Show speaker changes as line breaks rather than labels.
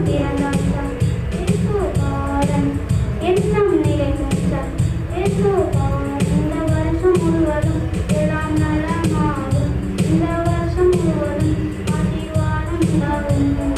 பிறந்தார் இயேசு பாதம் எண்ணம் நிறைந்தார் இயேசு பாதம் இந்த வருஷம் முழுவதும் எல்லாம் நலமாகும் இந்த வருஷம் முழுவதும் ஆசீர்வாதம் உண்டாகும்